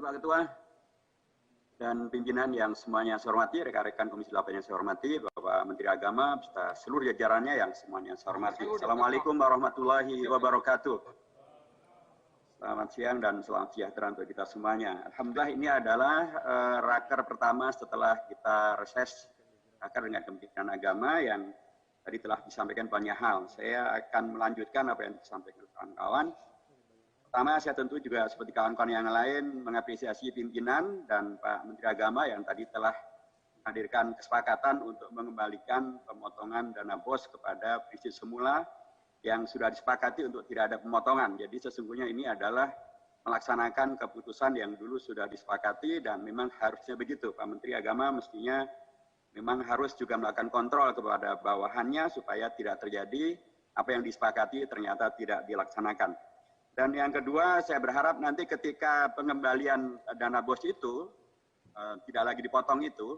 Pak Ketua dan pimpinan yang semuanya saya hormati, rekan-rekan Komisi 8 yang saya hormati, Bapak Menteri Agama, beserta seluruh jajarannya yang semuanya saya hormati. Assalamualaikum warahmatullahi wabarakatuh. Selamat siang dan selamat sejahtera untuk kita semuanya. Alhamdulillah ini adalah raker pertama setelah kita reses raker dengan Kementerian Agama yang tadi telah disampaikan banyak hal. Saya akan melanjutkan apa yang disampaikan kawan-kawan. Pertama, saya tentu juga seperti kawan-kawan yang lain mengapresiasi pimpinan dan Pak Menteri Agama yang tadi telah menghadirkan kesepakatan untuk mengembalikan pemotongan dana BOS kepada prinsip semula yang sudah disepakati untuk tidak ada pemotongan. Jadi sesungguhnya ini adalah melaksanakan keputusan yang dulu sudah disepakati dan memang harusnya begitu. Pak Menteri Agama mestinya memang harus juga melakukan kontrol kepada bawahannya supaya tidak terjadi apa yang disepakati ternyata tidak dilaksanakan. Dan yang kedua, saya berharap nanti ketika pengembalian dana BOS itu tidak lagi dipotong itu,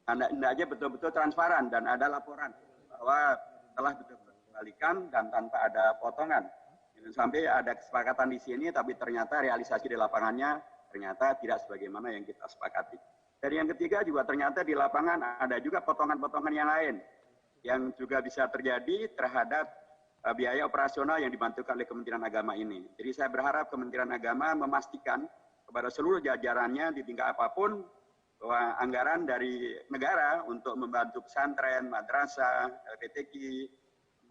hendaknya betul-betul transparan dan ada laporan bahwa telah betul-betul dikembalikan dan tanpa ada potongan. Sampai ada kesepakatan di sini, tapi ternyata realisasi di lapangannya ternyata tidak sebagaimana yang kita sepakati. Dan yang ketiga juga ternyata di lapangan ada juga potongan-potongan yang lain yang juga bisa terjadi terhadap biaya operasional yang dibantukan oleh Kementerian Agama ini. Jadi saya berharap Kementerian Agama memastikan kepada seluruh jajarannya di tingkat apapun bahwa anggaran dari negara untuk membantu pesantren, madrasah, PTQ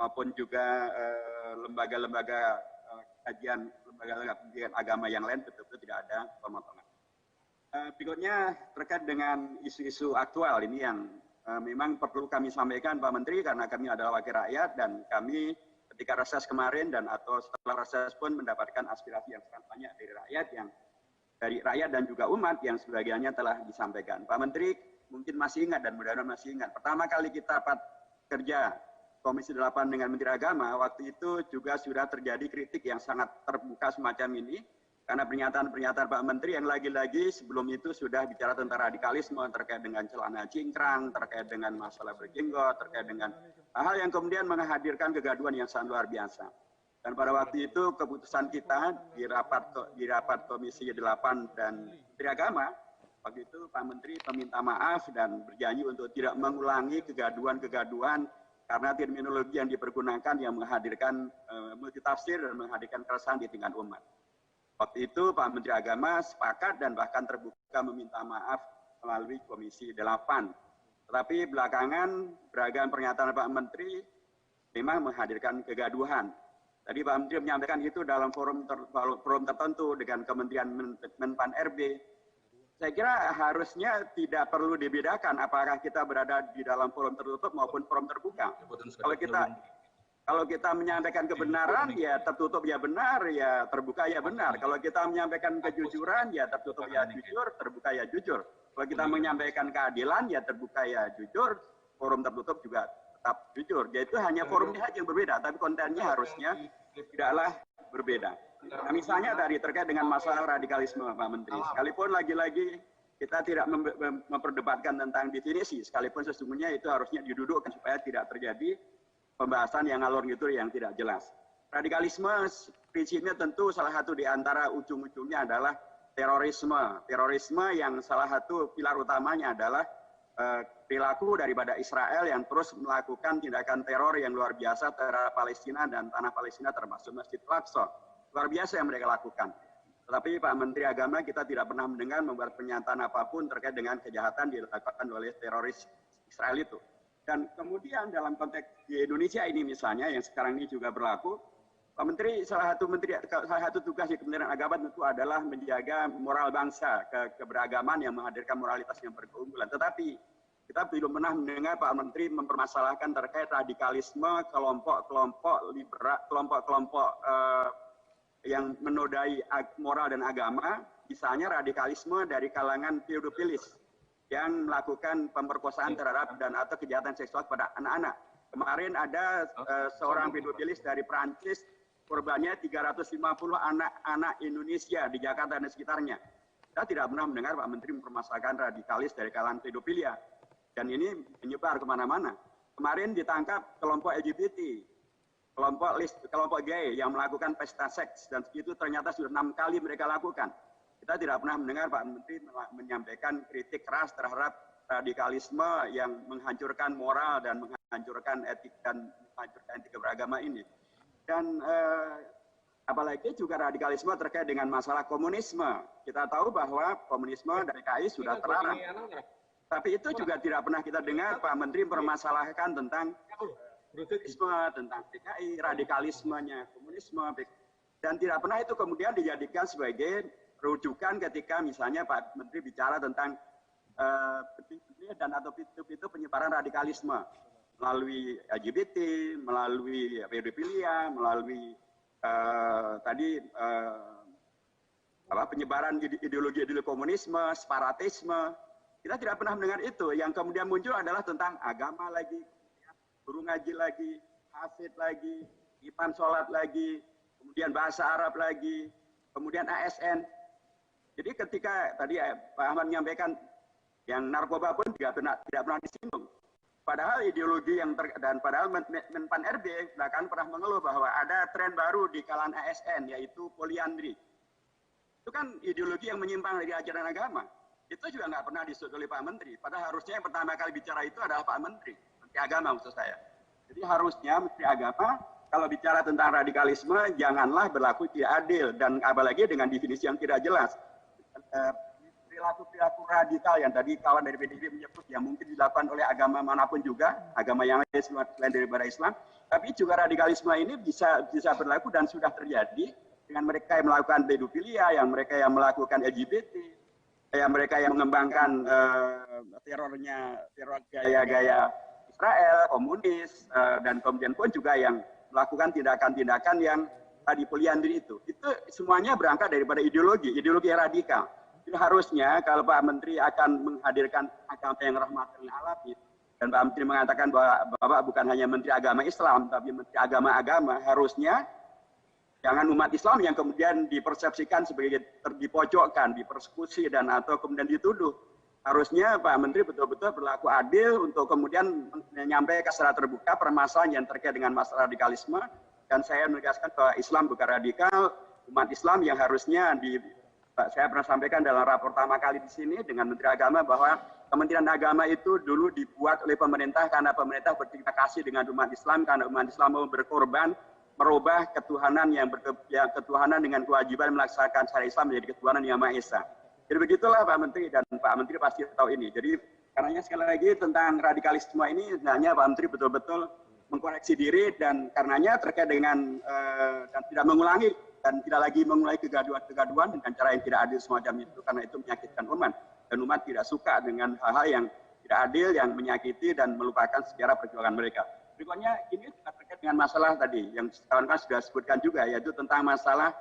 maupun juga lembaga-lembaga kajian, lembaga pendidikan agama yang lain betul-betul tidak ada pemotongan. Berikutnya terkait dengan isu-isu aktual ini yang memang perlu kami sampaikan Pak Menteri karena kami adalah wakil rakyat dan kami ketika reses kemarin dan atau setelah reses pun mendapatkan aspirasi yang sangat banyak dari rakyat dan juga umat yang sebagiannya telah disampaikan. Pak Menteri mungkin masih ingat dan mudah-mudahan masih ingat. Pertama kali kita kerja Komisi 8 dengan Menteri Agama, waktu itu juga sudah terjadi kritik yang sangat terbuka semacam ini karena pernyataan-pernyataan Pak Menteri yang lagi-lagi sebelum itu sudah bicara tentang radikalisme terkait dengan celana cingkrang, terkait dengan masalah berjenggot, terkait dengan hal yang kemudian menghadirkan kegaduhan yang sangat luar biasa. Dan pada waktu itu keputusan kita di rapat Komisi 8 dan Menteri Agama, waktu itu Pak Menteri meminta maaf dan berjanji untuk tidak mengulangi kegaduhan-kegaduhan karena terminologi yang dipergunakan yang menghadirkan multitafsir dan menghadirkan keresahan di tingkat umat. Waktu itu Pak Menteri Agama sepakat dan bahkan terbuka meminta maaf melalui Komisi 8. Tetapi belakangan beragam pernyataan Pak Menteri memang menghadirkan kegaduhan. Tadi Pak Menteri menyampaikan itu dalam forum tertentu dengan Kementerian Menpan RB. Saya kira harusnya tidak perlu dibedakan apakah kita berada di dalam forum tertutup maupun forum terbuka. Kalau kita menyampaikan kebenaran, ya tertutup ya benar, ya terbuka ya benar. Kalau kita menyampaikan kejujuran, ya tertutup ya jujur, terbuka ya jujur. Kalau kita menyampaikan keadilan, ya terbuka ya jujur, forum tertutup juga tetap jujur. Yaitu hanya forumnya saja yang berbeda, tapi kontennya harusnya tidaklah berbeda. Nah, misalnya tadi terkait dengan masalah radikalisme Pak Menteri, sekalipun lagi-lagi kita tidak memperdebatkan tentang definisi, sekalipun sesungguhnya itu harusnya didudukkan supaya tidak terjadi pembahasan yang ngalor ngidul yang tidak jelas. Radikalisme prinsipnya tentu salah satu di antara ujung-ujungnya adalah terorisme. Terorisme yang salah satu pilar utamanya adalah perilaku daripada Israel yang terus melakukan tindakan teror yang luar biasa terhadap Palestina dan tanah Palestina termasuk Masjid Al-Aqsa. Luar biasa yang mereka lakukan. Tetapi Pak Menteri Agama kita tidak pernah mendengar membuat pernyataan apapun terkait dengan kejahatan dilakukan oleh teroris Israel itu. Dan kemudian dalam konteks di Indonesia ini misalnya yang sekarang ini juga berlaku, Pak Menteri salah satu tugas di Kementerian Agama tentu adalah menjaga moral bangsa, keberagaman yang menghadirkan moralitas yang berkeunggulan. Tetapi kita belum pernah mendengar Pak Menteri mempermasalahkan terkait radikalisme kelompok-kelompok liberal, kelompok-kelompok yang menodai moral dan agama, misalnya radikalisme dari kalangan pedofilis yang melakukan pemerkosaan terhadap dan atau kejahatan seksual kepada anak-anak. Kemarin ada seorang pedofilis dari Prancis, korbannya 350 anak-anak Indonesia di Jakarta dan sekitarnya. Kita tidak pernah mendengar Pak Menteri mempermasalahkan radikalis dari kalangan pedofilia. Dan ini menyebar kemana-mana. Kemarin ditangkap kelompok LGBT, kelompok gay yang melakukan pesta seks, dan itu ternyata sudah 6 kali mereka lakukan. kita tidak pernah mendengar Pak Menteri menyampaikan kritik keras terhadap radikalisme yang menghancurkan moral dan menghancurkan etika beragama ini. Dan apalagi juga radikalisme terkait dengan masalah komunisme. Kita tahu bahwa komunisme dari PKI sudah terlarang. Tapi itu juga tidak pernah kita dengar Pak Menteri mempermasalahkan tentang komunisme, tentang PKI, radikalismenya komunisme. Dan tidak pernah itu kemudian dijadikan sebagai rujukan ketika misalnya Pak Menteri bicara tentang dan atau pintu-pintu penyebaran radikalisme melalui LGBT, melalui pedofilia, melalui penyebaran ideologi komunisme, separatisme. Kita tidak pernah mendengar itu. Yang kemudian muncul adalah tentang agama lagi, guru ngaji lagi, hafid lagi, iman sholat lagi, kemudian bahasa Arab lagi, kemudian ASN. Jadi ketika tadi Pak Ahmad menyampaikan yang narkoba pun tidak pernah disinggung. Padahal ideologi dan padahal Menpan RB bahkan pernah mengeluh bahwa ada tren baru di kalangan ASN yaitu poliandri. Itu kan ideologi yang menyimpang dari ajaran agama. Itu juga nggak pernah disebut oleh Pak Menteri. Padahal harusnya yang pertama kali bicara itu adalah Pak Menteri Agama maksud saya. Jadi harusnya Menteri Agama kalau bicara tentang radikalisme janganlah berlaku tidak adil dan apalagi dengan definisi yang tidak jelas. Perilaku radikal yang tadi kawan dari PDIP menyebut yang mungkin dilakukan oleh agama manapun juga, agama yang lain selain daripada Islam, tapi juga radikalisme ini bisa berlaku dan sudah terjadi dengan mereka yang melakukan pedofilia, yang mereka yang melakukan LGBT, yang mereka yang mengembangkan teror gaya-gaya Israel, komunis, dan kemudian pun juga yang melakukan tindakan-tindakan yang tadi poliandri itu semuanya berangkat daripada ideologi radikal. Jadi harusnya kalau Pak Menteri akan menghadirkan agama yang rahmatan lil alamin dan Pak Menteri mengatakan bahwa Bapak bukan hanya Menteri Agama Islam tapi Menteri Agama-agama, harusnya jangan umat Islam yang kemudian dipersepsikan sebagai dipojokkan, dipersekusi dan atau kemudian dituduh. Harusnya Pak Menteri betul-betul berlaku adil untuk kemudian menyampaikan secara terbuka permasalahan yang terkait dengan masalah radikalisme. Dan saya menegaskan bahwa Islam bukan radikal, umat Islam yang harusnya saya pernah sampaikan dalam rapor pertama kali di sini dengan Menteri Agama bahwa Kementerian Agama itu dulu dibuat oleh pemerintah karena pemerintah berterima kasih dengan umat Islam karena umat Islam mau berkorban merubah ketuhanan ketuhanan dengan kewajiban melaksanakan syariat Islam menjadi ketuhanan yang Maha Esa. Jadi begitulah Pak Menteri dan Pak Menteri pasti tahu ini. Jadi karenanya sekali lagi tentang radikalisme ini sebenarnya Pak Menteri betul-betul mengkoreksi diri dan karenanya terkait dengan dan tidak mengulangi dan tidak lagi mengulangi kegaduhan dengan cara yang tidak adil semacam itu karena itu menyakitkan umat dan umat tidak suka dengan hal-hal yang tidak adil yang menyakiti dan melupakan sejarah perjuangan mereka. Berikutnya ini terkait dengan masalah tadi yang kawan-kawan sudah sebutkan juga yaitu tentang masalah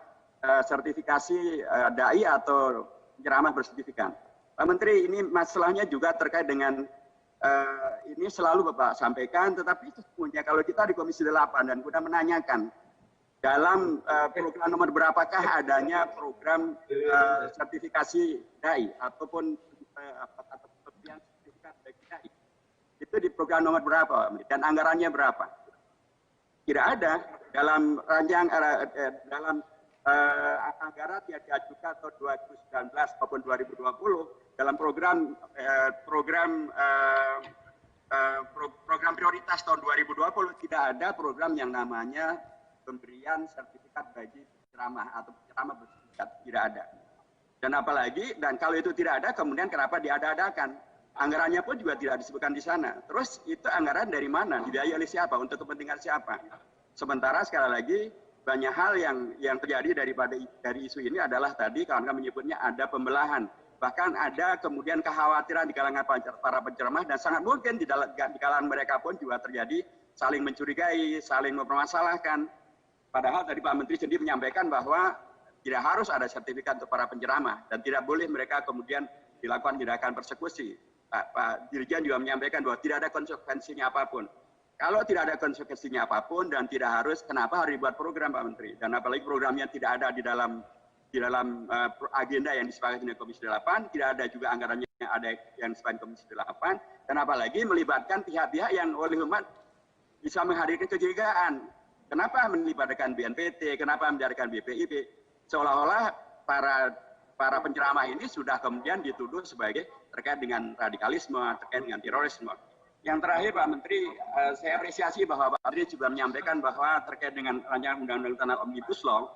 sertifikasi dai atau penceramah bersertifikat. Pak Menteri ini masalahnya juga terkait dengan ini selalu Bapak sampaikan tetapi sesungguhnya kalau kita di Komisi 8 dan kita menanyakan dalam program nomor berapakah adanya program sertifikasi dai ataupun sertifikat bagi dai. Itu di program nomor berapa dan anggarannya berapa? Tidak ada dalam dalam anggaran yang diajukan tahun 2019 maupun 2020 dalam program prioritas tahun 2020 tidak ada program yang namanya pemberian sertifikat bagi penceramah atau penceramah bersertifikat, tidak ada. Dan apalagi dan kalau itu tidak ada kemudian kenapa diada-adakan? Anggarannya pun juga tidak disebutkan di sana. Terus itu anggaran dari mana? Dibiayai oleh siapa? Untuk kepentingan siapa? Sementara sekali lagi banyak hal yang terjadi dari isu ini adalah tadi kawan-kawan menyebutnya ada pembelahan. Bahkan ada kemudian kekhawatiran di kalangan para penceramah dan sangat mungkin di kalangan mereka pun juga terjadi saling mencurigai, saling mempermasalahkan. Padahal tadi Pak Menteri sendiri menyampaikan bahwa tidak harus ada sertifikat untuk para penceramah dan tidak boleh mereka kemudian dilakukan tindakan persekusi. Pak Dirjen juga menyampaikan bahwa tidak ada konsekuensinya apapun. Kalau tidak ada konsekuensinya apapun dan tidak harus, kenapa harus dibuat program Pak Menteri? Dan apalagi programnya tidak ada di dalam agenda yang disepakati dengan Komisi 8, tidak ada juga anggarannya yang ada yang disepakati Komisi 8, dan apalagi melibatkan pihak-pihak yang oleh umat bisa menghadirkan kecurigaan. Kenapa melibatkan BNPT? Kenapa melibatkan BPIP? Seolah-olah para para penceramah ini sudah kemudian dituduh sebagai terkait dengan radikalisme, terkait dengan terorisme. Yang terakhir Pak Menteri, saya apresiasi bahwa Pak Menteri juga menyampaikan bahwa terkait dengan rancangan undang-undang tentang Omnibus Law.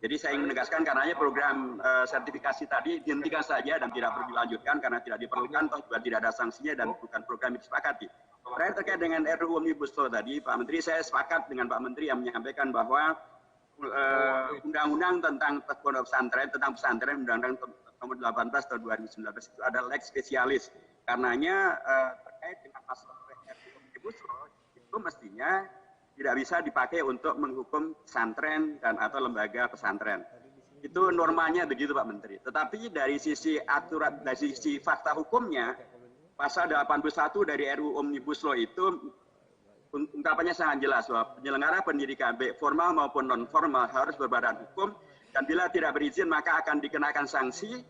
Jadi saya ingin menegaskan karenanya program sertifikasi tadi dihentikan saja dan tidak perlu dilanjutkan karena tidak diperlukan, toh juga tidak ada sanksinya dan bukan program yang disepakati. Terakhir terkait dengan RUU Omnibus Law tadi, Pak Menteri, saya sepakat dengan Pak Menteri yang menyampaikan bahwa undang-undang tentang pondok pesantren, undang-undang nomor 18 tahun 2019 itu adalah lex spesialis. Karenanya terkait dengan masalah RUU Omnibus Law itu mestinya tidak bisa dipakai untuk menghukum pesantren dan atau lembaga pesantren. Itu normanya begitu Pak Menteri. Tetapi dari sisi aturan, dari sisi fakta hukumnya, pasal 81 dari RUU Omnibus Law itu ungkapannya sangat jelas bahwa penyelenggara pendidikan baik formal maupun non formal harus berbadan hukum dan bila tidak berizin maka akan dikenakan sanksi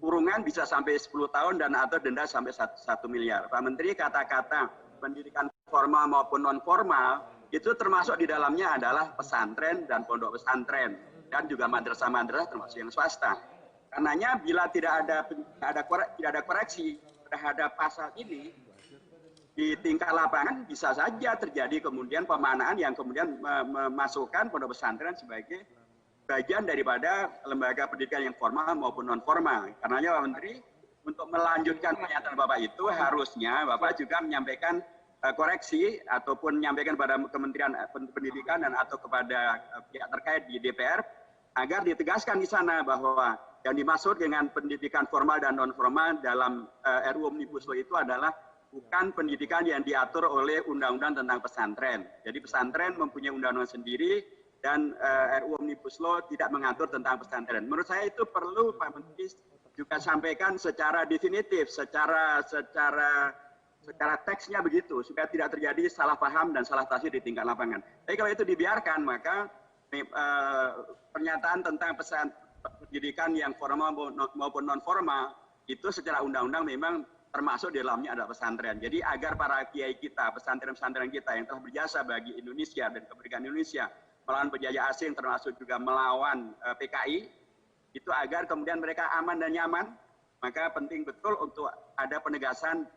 kurungan bisa sampai 10 tahun dan atau denda sampai 1 miliar. Pak Menteri, kata-kata pendidikan formal maupun non formal itu termasuk di dalamnya adalah pesantren dan pondok pesantren dan juga madrasah-madrasah termasuk yang swasta. Karenanya bila tidak ada koreksi terhadap pasal ini di tingkat lapangan bisa saja terjadi kemudian pemanaan yang kemudian memasukkan pondok pesantren sebagai bagian daripada lembaga pendidikan yang formal maupun non formal. Karenanya Pak Menteri, untuk melanjutkan pernyataan Bapak itu harusnya Bapak juga menyampaikan koreksi ataupun menyampaikan pada Kementerian Pendidikan dan atau kepada pihak terkait di DPR agar ditegaskan di sana bahwa yang dimaksud dengan pendidikan formal dan non formal dalam RUU Omnibus Law itu adalah bukan pendidikan yang diatur oleh undang-undang tentang pesantren. Jadi pesantren mempunyai undang-undang sendiri dan RUU Omnibus Law tidak mengatur tentang pesantren. Menurut saya itu perlu Pak Menteri juga sampaikan secara definitif, secara teksnya begitu, supaya tidak terjadi salah paham dan salah tafsir di tingkat lapangan. Tapi kalau itu dibiarkan, maka pernyataan tentang pendidikan yang formal maupun non formal itu secara undang-undang memang termasuk di dalamnya adalah pesantren. Jadi agar para kiai kita, pesantren-pesantren kita yang telah berjasa bagi Indonesia dan kemerdekaan Indonesia melawan penjajah asing termasuk juga melawan PKI, itu agar kemudian mereka aman dan nyaman, maka penting betul untuk ada penegasan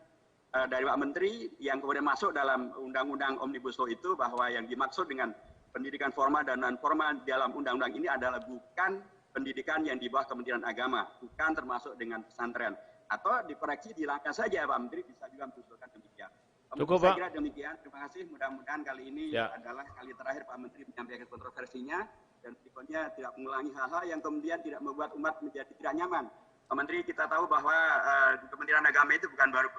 dari Pak Menteri yang kemudian masuk dalam Undang-Undang Omnibus Law itu bahwa yang dimaksud dengan pendidikan formal dan non formal dalam undang-undang ini adalah bukan pendidikan yang di bawah Kementerian Agama, bukan termasuk dengan pesantren. Atau dikoreksi dihilangkan saja Pak Menteri, bisa juga mengusulkan demikian. Cukup Pak. Saya kira demikian. Terima kasih. Mudah-mudahan kali ini adalah kali terakhir Pak Menteri menyampaikan kontroversinya dan berikutnya tidak mengulangi hal-hal yang kemudian tidak membuat umat menjadi tidak nyaman. Pak Menteri, kita tahu bahwa Kementerian Agama itu bukan baru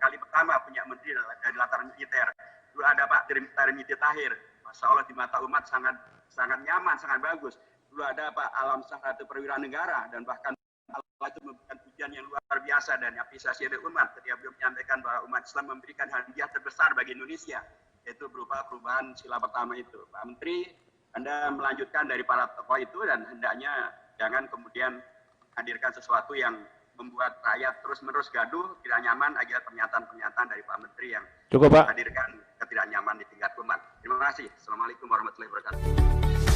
kali pertama punya menteri dari latar militer. Dulu ada Pak Tarimiti Tahir, Masya Allah di mata umat sangat nyaman, sangat bagus. Dulu ada Pak Alam Sahratu Perwira Negara dan bahkan Allah itu memberikan pujian yang luar biasa dan apresiasi dari umat ketika beliau menyampaikan bahwa umat Islam memberikan hadiah terbesar bagi Indonesia, yaitu berupa perubahan sila pertama itu. Pak Menteri, Anda melanjutkan dari para tokoh itu dan hendaknya jangan kemudian hadirkan sesuatu yang membuat rakyat terus-menerus gaduh, tidak nyaman agar pernyataan-pernyataan dari Pak Menteri yang Cukup, Pak. menghadirkan ketidaknyaman di tingkat umat. Terima kasih. Assalamualaikum warahmatullahi wabarakatuh.